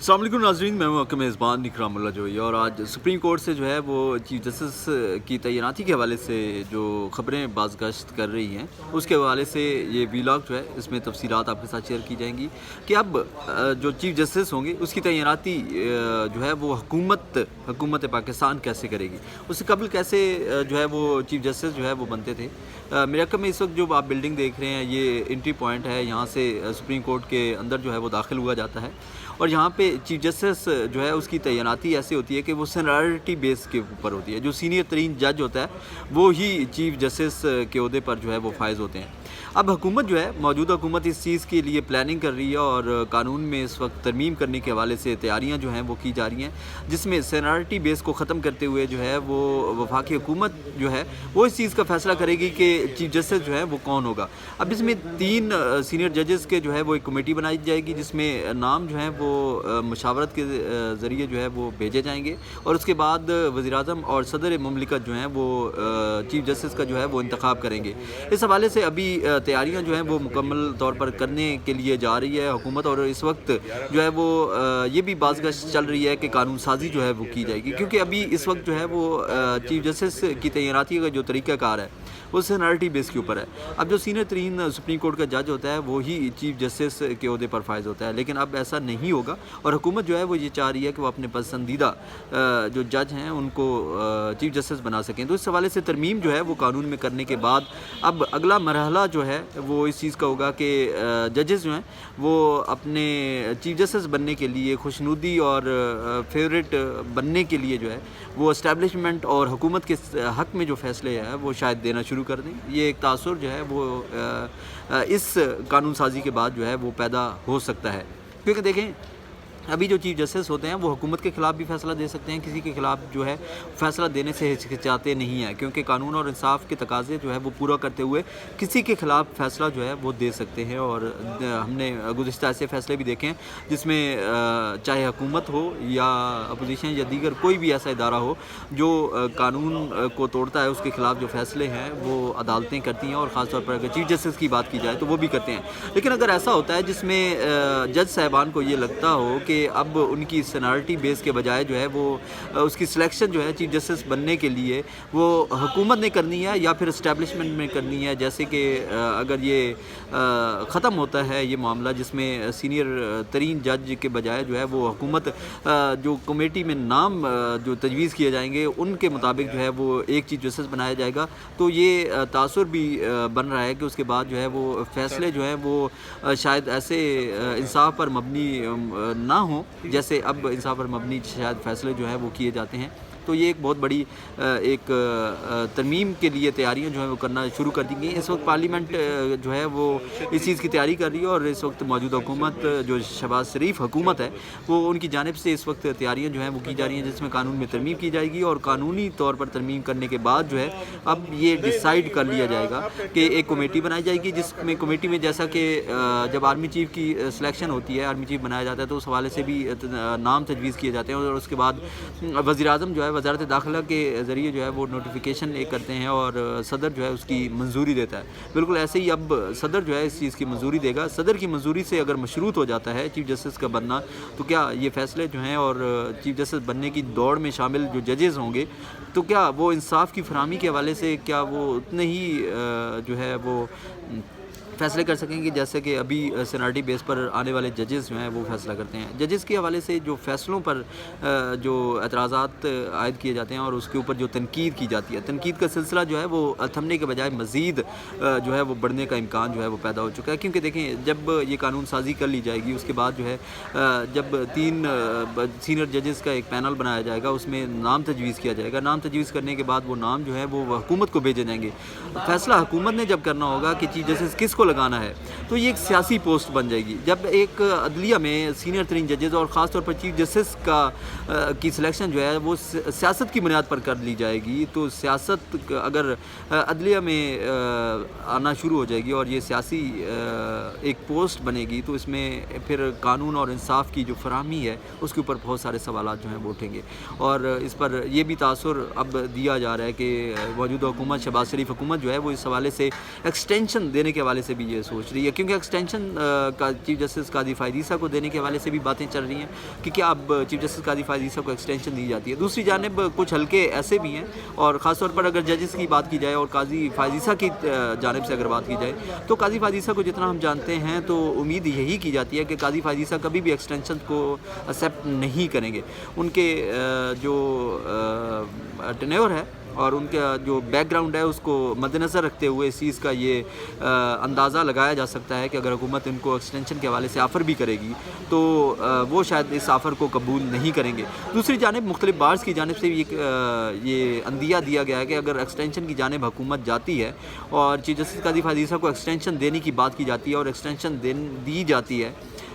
السلام علیکم ناظرین، میں ہوں آپ کا میزبان اکرام اللہ جوئی، اور آج سپریم کورٹ سے جو ہے وہ چیف جسٹس کی تعیناتی کے حوالے سے جو خبریں باز گشت کر رہی ہیں اس کے حوالے سے یہ ویلاگ جو ہے اس میں تفصیلات آپ کے ساتھ شیئر کی جائیں گی کہ اب جو چیف جسٹس ہوں گے اس کی تعیناتی جو ہے وہ حکومت پاکستان کیسے کرے گی، اس سے قبل کیسے جو ہے وہ چیف جسٹس جو ہے وہ بنتے تھے۔ میرے میں اس وقت جو آپ بلڈنگ دیکھ رہے ہیں یہ انٹری پوائنٹ ہے، یہاں سے سپریم کورٹ کے اندر جو ہے وہ داخل ہوا جاتا ہے، اور یہاں پہ چیف جسٹس جو ہے اس کی تعیناتی ایسی ہوتی ہے کہ وہ سینیرٹی بیس کے اوپر ہوتی ہے۔ جو سینئر ترین جج ہوتا ہے وہ ہی چیف جسٹس کے عہدے پر جو ہے وہ فائز ہوتے ہیں۔ اب حکومت جو ہے موجودہ حکومت اس چیز کے لیے پلاننگ کر رہی ہے، اور قانون میں اس وقت ترمیم کرنے کے حوالے سے تیاریاں جو ہیں وہ کی جا رہی ہیں، جس میں سینیرٹی بیس کو ختم کرتے ہوئے جو ہے وہ وفاقی حکومت جو ہے وہ اس چیز کا فیصلہ کرے گی کہ چیف جسٹس جو ہے وہ کون ہوگا۔ اب اس میں 3 سینئر ججز کے جو ہے وہ ایک کمیٹی بنائی جائے گی، جس میں نام جو ہیں وہ مشاورت کے ذریعے جو ہے وہ بھیجے جائیں گے، اور اس کے بعد وزیراعظم اور صدر مملکت جو ہیں وہ چیف جسٹس کا جو ہے وہ انتخاب کریں گے۔ اس حوالے سے ابھی تیاریاں جو ہیں وہ مکمل طور پر کرنے کے لیے جا رہی ہے حکومت، اور اس وقت جو ہے وہ یہ بھی باز گشت چل رہی ہے کہ قانون سازی جو ہے وہ کی جائے گی، کیونکہ ابھی اس وقت جو ہے وہ چیف جسٹس کی تعیناتی کا جو طریقہ کار ہے وہ سینیرٹی بیس کے اوپر ہے۔ اب جو سینئر ترین سپریم کورٹ کا جج ہوتا ہے وہی چیف جسٹس کے عہدے پر فائز ہوتا ہے، لیکن اب ایسا نہیں ہوگا، اور حکومت جو ہے وہ یہ چاہ رہی ہے کہ وہ اپنے پسندیدہ جو جج ہیں ان کو چیف جسٹس بنا سکیں۔ تو اس حوالے سے ترمیم جو ہے وہ قانون میں کرنے کے بعد اب اگلا مرحلہ جو ہے وہ اس چیز کا ہوگا کہ ججز جو ہیں وہ اپنے چیف جسٹس بننے کے لیے خوشنودی اور فیورٹ بننے کے لیے جو ہے وہ اسٹیبلشمنٹ اور حکومت کے حق میں جو فیصلے ہیں وہ شاید دینا شروع کر دیں۔ یہ ایک تاثر جو ہے وہ اس قانون سازی کے بعد جو ہے وہ پیدا ہو سکتا ہے، کیونکہ دیکھیں ابھی جو چیف جسٹس ہوتے ہیں وہ حکومت کے خلاف بھی فیصلہ دے سکتے ہیں، کسی کے خلاف جو ہے فیصلہ دینے سے ہچکچاتے نہیں ہیں، کیونکہ قانون اور انصاف کے تقاضے جو ہے وہ پورا کرتے ہوئے کسی کے خلاف فیصلہ جو ہے وہ دے سکتے ہیں۔ اور ہم نے گزشتہ ایسے فیصلے بھی دیکھے ہیں جس میں چاہے حکومت ہو یا اپوزیشن یا دیگر کوئی بھی ایسا ادارہ ہو جو قانون کو توڑتا ہے، اس کے خلاف جو فیصلے ہیں وہ عدالتیں کرتی ہیں، اور خاص طور پر اگر چیف جسٹس کی بات کی جائے تو وہ بھی کرتے ہیں۔ لیکن اگر ایسا ہوتا ہے جس میں جج صاحبان کو یہ لگتا ہو کہ اب ان کی سینیرٹی بیس کے بجائے جو ہے وہ اس کی سلیکشن جو ہے چیف جسٹس بننے کے لیے وہ حکومت نے کرنی ہے یا پھر اسٹیبلشمنٹ میں کرنی ہے، جیسے کہ اگر یہ ختم ہوتا ہے یہ معاملہ جس میں سینئر ترین جج کے بجائے جو ہے وہ حکومت جو کمیٹی میں نام جو تجویز کیے جائیں گے ان کے مطابق جو ہے وہ ایک چیف جسٹس بنایا جائے گا، تو یہ تاثر بھی بن رہا ہے کہ اس کے بعد جو ہے وہ فیصلے جو ہیں وہ شاید ایسے انصاف پر مبنی نہ ہوں جیسے اب انصاف پر مبنی شاید فیصلے جو ہیں وہ کیے جاتے ہیں۔ تو یہ ایک بہت بڑی ایک ترمیم کے لیے تیاریاں جو ہیں وہ کرنا شروع کر دی گئی۔ اس وقت پارلیمنٹ جو ہے وہ اس چیز کی تیاری کر رہی ہے، اور اس وقت موجودہ حکومت جو شہباز شریف حکومت ہے وہ ان کی جانب سے اس وقت تیاریاں جو ہیں وہ کی جا رہی ہیں، جس میں قانون میں ترمیم کی جائے گی، اور قانونی طور پر ترمیم کرنے کے بعد جو ہے اب یہ ڈیسائیڈ کر لیا جائے گا کہ ایک کمیٹی بنائی جائے گی، جس میں کمیٹی میں جیسا کہ جب آرمی چیف کی سلیکشن ہوتی ہے، آرمی چیف بنایا جاتا ہے تو اس حوالے سے بھی نام تجویز کیے جاتے ہیں، اور اس کے بعد وزیر اعظم جو ہے وزارت داخلہ کے ذریعے جو ہے وہ نوٹیفیکیشن ایک کرتے ہیں، اور صدر جو ہے اس کی منظوری دیتا ہے۔ بالکل ایسے ہی اب صدر جو ہے اس چیز کی منظوری دے گا۔ صدر کی منظوری سے اگر مشروط ہو جاتا ہے چیف جسٹس کا بننا، تو کیا یہ فیصلے جو ہیں اور چیف جسٹس بننے کی دوڑ میں شامل جو ججز ہوں گے تو کیا وہ انصاف کی فراہمی کے حوالے سے کیا وہ اتنے ہی جو ہے وہ فیصلے کر سکیں گے جیسے کہ ابھی سینیرٹی بیس پر آنے والے ججز جو ہیں وہ فیصلہ کرتے ہیں۔ ججز کے حوالے سے جو فیصلوں پر جو اعتراضات عائد کیے جاتے ہیں اور اس کے اوپر جو تنقید کی جاتی ہے، تنقید کا سلسلہ جو ہے وہ تھمنے کے بجائے مزید جو ہے وہ بڑھنے کا امکان جو ہے وہ پیدا ہو چکا ہے، کیونکہ دیکھیں جب یہ قانون سازی کر لی جائے گی اس کے بعد جو ہے جب 3 سینئر ججز کا ایک پینل بنایا جائے گا، اس میں نام تجویز کیا جائے گا۔ نام تجویز کرنے کے بعد وہ نام جو ہے وہ حکومت کو بھیجے جائیں گے۔ فیصلہ حکومت نے جب کرنا ہوگا کہ چیف جسٹس کس کو لگانا ہے، تو یہ ایک سیاسی پوسٹ بن جائے گی۔ جب ایک عدلیہ میں سینئر ترین ججز اور خاص طور پر چیف جسٹس کی سلیکشن جو ہے وہ سیاست کی بنیاد پر کر لی جائے گی، تو سیاست اگر عدلیہ میں آنا شروع ہو جائے گی اور یہ سیاسی ایک پوسٹ بنے گی، تو اس میں پھر قانون اور انصاف کی جو فراہمی ہے اس کے اوپر بہت سارے سوالات جو ہیں وہ اٹھیں گے، اور اس پر یہ بھی تاثر اب دیا جا رہا ہے کہ موجودہ حکومت شہباز شریف حکومت جو ہے وہ اس حوالے سے ایکسٹینشن دینے کے حوالے سے سے بھی یہ سوچ رہی ہے، کیونکہ ایکسٹینشن کا چیف جسٹس قاضی فائد عیسیٰ کو دینے کے حوالے سے بھی باتیں چل رہی ہیں کہ کیا اب چیف جسٹس قاضی فائد عیسیٰ کو ایکسٹینشن دی جاتی ہے۔ دوسری جانب کچھ حلقے ایسے بھی ہیں، اور خاص طور پر اگر ججز کی بات کی جائے اور قاضی فائد عیسیٰ کی جانب سے اگر بات کی جائے تو قاضی فائد عیسیٰ کو جتنا ہم جانتے ہیں تو امید یہی کی جاتی ہے کہ قاضی فائد عیسیٰ کبھی بھی ایکسٹینشن کو ایکسیپٹ نہیں کریں گے۔ ان کے جو ٹینیور ہے اور ان کا جو بیک گراؤنڈ ہے اس کو مد نظر رکھتے ہوئے اس چیز کا یہ اندازہ لگایا جا سکتا ہے کہ اگر حکومت ان کو ایکسٹینشن کے حوالے سے آفر بھی کرے گی تو وہ شاید اس آفر کو قبول نہیں کریں گے۔ دوسری جانب مختلف بارز کی جانب سے بھی یہ اندیہ دیا گیا ہے کہ اگر ایکسٹینشن کی جانب حکومت جاتی ہے اور چیف جسٹس قاضی فائد عیسیٰ کو ایکسٹینشن دینے کی بات کی جاتی ہے اور ایکسٹینشن دی جاتی ہے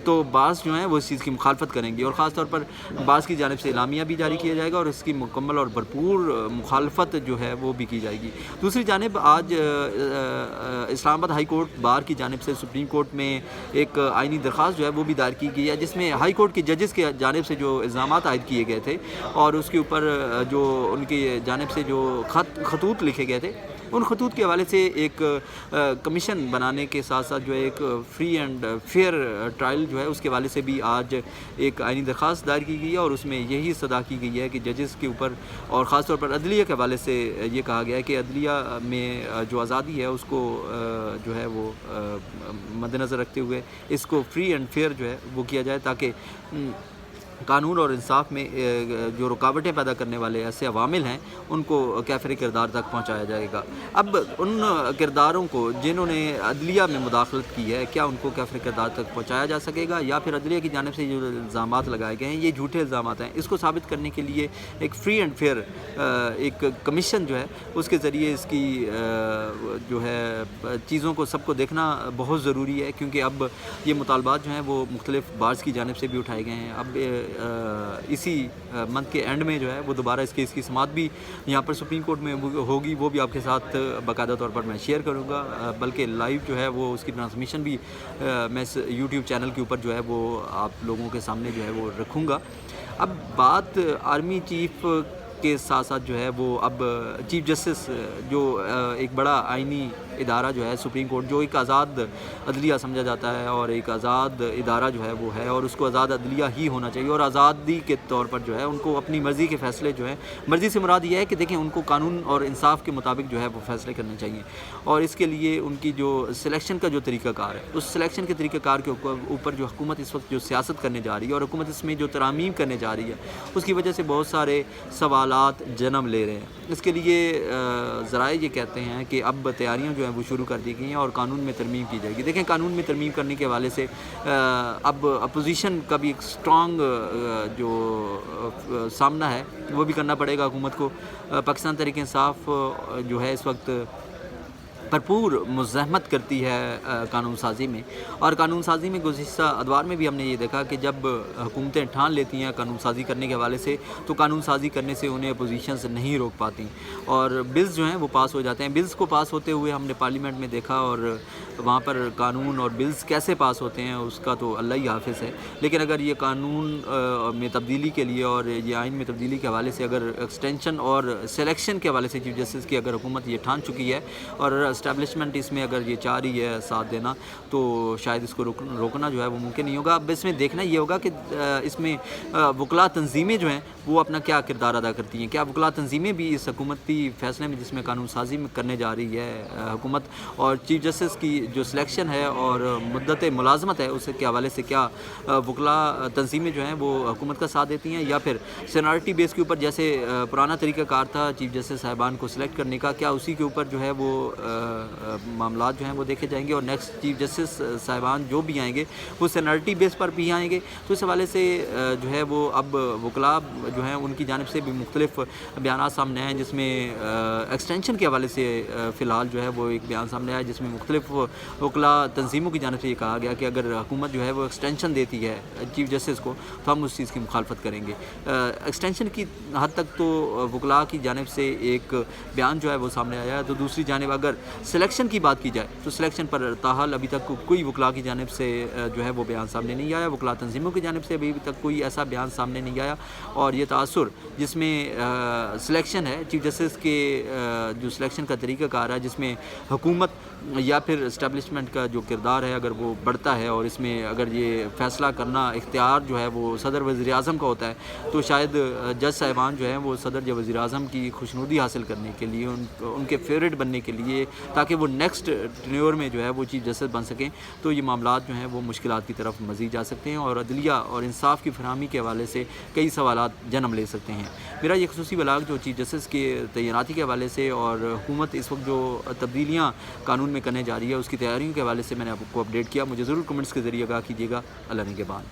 تو بعض جو ہیں وہ اس چیز کی مخالفت کریں گے، اور خاص طور پر بعض کی جانب سے اعلامیہ بھی جاری کیا جائے گا اور اس کی مکمل اور بھرپور مخالفت جو ہے وہ بھی کی جائے گی۔ دوسری جانب آج اسلام آباد ہائی کورٹ بار کی جانب سے سپریم کورٹ میں ایک آئینی درخواست جو ہے وہ بھی دائر کی گئی ہے، جس میں ہائی کورٹ کے ججز کے جانب سے جو الزامات عائد کیے گئے تھے اور اس کے اوپر جو ان کی جانب سے جو خطوط لکھے گئے تھے ان خطوط کے حوالے سے ایک کمیشن بنانے کے ساتھ ساتھ جو ہے ایک فری اینڈ فیئر ٹرائل جو ہے اس کے حوالے سے بھی آج ایک آئینی درخواست دائر کی گئی ہے، اور اس میں یہی صدا کی گئی ہے کہ ججز کے اوپر اور خاص طور پر عدلیہ کے حوالے سے یہ کہا گیا ہے کہ عدلیہ میں جو آزادی ہے اس کو جو ہے وہ مد نظر رکھتے ہوئے اس کو فری اینڈ فیئر جو ہے وہ کیا جائے، تاکہ قانون اور انصاف میں جو رکاوٹیں پیدا کرنے والے ایسے عوامل ہیں ان کو کیفر کردار تک پہنچایا جائے گا۔ اب ان کرداروں کو جنہوں نے عدلیہ میں مداخلت کی ہے کیا ان کو کیفر کردار تک پہنچایا جا سکے گا، یا پھر عدلیہ کی جانب سے جو الزامات لگائے گئے ہیں یہ جھوٹے الزامات ہیں، اس کو ثابت کرنے کے لیے ایک فری اینڈ فیئر ایک کمیشن جو ہے اس کے ذریعے اس کی جو ہے چیزوں کو سب کو دیکھنا بہت ضروری ہے، کیونکہ اب یہ مطالبات جو ہیں وہ مختلف بارز کی جانب سے بھی اٹھائے گئے ہیں۔ اب اسی منتھ کے اینڈ میں جو ہے وہ دوبارہ اس کی سماعت بھی یہاں پر سپریم کورٹ میں ہوگی، وہ بھی آپ کے ساتھ باقاعدہ طور پر میں شیئر کروں گا، بلکہ لائیو جو ہے وہ اس کی ٹرانسمیشن بھی میں اس یوٹیوب چینل کے اوپر جو ہے وہ آپ لوگوں کے سامنے جو ہے وہ رکھوں گا۔ اب بات آرمی چیف کے ساتھ ساتھ جو ہے وہ اب چیف جسٹس جو ایک بڑا آئینی ادارہ جو ہے سپریم کورٹ جو ایک آزاد عدلیہ سمجھا جاتا ہے اور ایک آزاد ادارہ جو ہے وہ ہے، اور اس کو آزاد عدلیہ ہی ہونا چاہیے، اور آزادی کے طور پر جو ہے ان کو اپنی مرضی کے فیصلے جو ہیں، مرضی سے مراد یہ ہے کہ دیکھیں ان کو قانون اور انصاف کے مطابق جو ہے وہ فیصلے کرنے چاہیے، اور اس کے لیے ان کی جو سلیکشن کا جو طریقہ کار ہے اس سلیکشن کے طریقہ کار کے اوپر جو حکومت اس وقت جو سیاست کرنے جا رہی ہے اور حکومت اس میں جو ترامیم کرنے جا رہی ہے اس کی وجہ سے بہت سارے سوالات جنم لے رہے ہیں۔ اس کے لیے ذرائع یہ کہتے ہیں کہ اب تیاریاں جو ہیں وہ شروع کر دی گئی ہیں اور قانون میں ترمیم کی جائے گی۔ دیکھیں قانون میں ترمیم کرنے کے حوالے سے اب اپوزیشن کا بھی ایک اسٹرانگ جو سامنا ہے وہ بھی کرنا پڑے گا حکومت کو۔ پاکستان تحریک انصاف جو ہے اس وقت بھرپور مزاحمت کرتی ہے قانون سازی میں، اور قانون سازی میں گزشتہ ادوار میں بھی ہم نے یہ دیکھا کہ جب حکومتیں ٹھان لیتی ہیں قانون سازی کرنے کے حوالے سے تو قانون سازی کرنے سے انہیں اپوزیشن سے نہیں روک پاتی، اور بلز جو ہیں وہ پاس ہو جاتے ہیں۔ بلز کو پاس ہوتے ہوئے ہم نے پارلیمنٹ میں دیکھا، اور وہاں پر قانون اور بلز کیسے پاس ہوتے ہیں اس کا تو اللہ ہی حافظ ہے، لیکن اگر یہ قانون میں تبدیلی کے لیے اور یہ آئین میں تبدیلی کے حوالے سے اگر ایکسٹینشن اور سلیکشن کے حوالے سے چیف جسٹس کی اگر حکومت یہ ٹھان چکی ہے اور اسٹیبلشمنٹ اس میں اگر یہ چاہ رہی ہے ساتھ دینا تو شاید اس کو روکنا جو ہے وہ ممکن نہیں ہوگا۔ اب اس میں دیکھنا یہ ہوگا کہ اس میں وکلاء تنظیمیں جو ہیں وہ اپنا کیا کردار ادا کرتی ہیں، کیا وکلاء تنظیمیں بھی اس حکومتی فیصلے میں جس میں قانون سازی میں کرنے جا رہی ہے حکومت اور چیف جسٹس کی جو سلیکشن ہے اور مدت ملازمت ہے اس کے حوالے سے کیا وکلاء تنظیمیں جو ہیں وہ حکومت کا ساتھ دیتی ہیں، یا پھر سینارٹی بیس کے اوپر جیسے پرانا طریقہ کار تھا چیف جسٹس صاحبان کو سلیکٹ کرنے کا، کیا اسی کے اوپر جو ہے وہ معاملات جو ہیں وہ دیکھے جائیں گے اور نیکسٹ چیف جسٹس صاحبان جو بھی آئیں گے وہ سینارٹی بیس پر بھی آئیں گے؟ تو اس حوالے سے جو ہے وہ اب وکلاء جو ہیں ان کی جانب سے بھی مختلف بیانات سامنے آئے ہیں، جس میں ایکسٹینشن کے حوالے سے فی الحال جو ہے وہ ایک بیان سامنے آیا جس میں مختلف وکلاء تنظیموں کی جانب سے یہ کہا گیا کہ اگر حکومت جو ہے وہ ایکسٹینشن دیتی ہے چیف جسٹس کو تو ہم اس چیز کی مخالفت کریں گے۔ ایکسٹینشن کی حد تک تو وکلاء کی جانب سے ایک بیان جو ہے وہ سامنے آیا ہے، تو دوسری جانب اگر سلیکشن کی بات کی جائے تو سلیکشن پر تاحال ابھی تک کوئی وکلاء کی جانب سے جو ہے وہ بیان سامنے نہیں آیا، وکلاء تنظیموں کی جانب سے ابھی تک کوئی ایسا بیان سامنے نہیں آیا، اور یہ تاثر جس میں سلیکشن ہے چیف جسٹس کے جو سلیکشن کا طریقہ کار ہے، جس میں حکومت یا پھر اسٹیبلشمنٹ کا جو کردار ہے اگر وہ بڑھتا ہے، اور اس میں اگر یہ فیصلہ کرنا اختیار جو ہے وہ صدر وزیر اعظم کا ہوتا ہے، تو شاید جج صاحبان جو ہیں وہ صدر یا وزیر اعظم کی خوشنودی حاصل کرنے کے لیے، ان کے فیوریٹ بننے کے لیے، تاکہ وہ نیکسٹ ٹینیور میں جو ہے وہ چیف جسٹس بن سکیں، تو یہ معاملات جو ہیں وہ مشکلات کی طرف مزید جا سکتے ہیں، اور عدلیہ اور انصاف کی فراہمی کے حوالے سے کئی سوالات جنم لے سکتے ہیں۔ میرا یہ خصوصی بلاغ جو چیف جسٹس کے تعیناتی کے حوالے سے، اور حکومت اس وقت جو تبدیلیاں قانون میں کرنے جا رہی ہے اس کی تیاریوں کے حوالے سے میں نے آپ کو اپڈیٹ کیا۔ مجھے ضرور کمنٹس کے ذریعے آگاہ کیجیے گا۔ اللہ نگہبان۔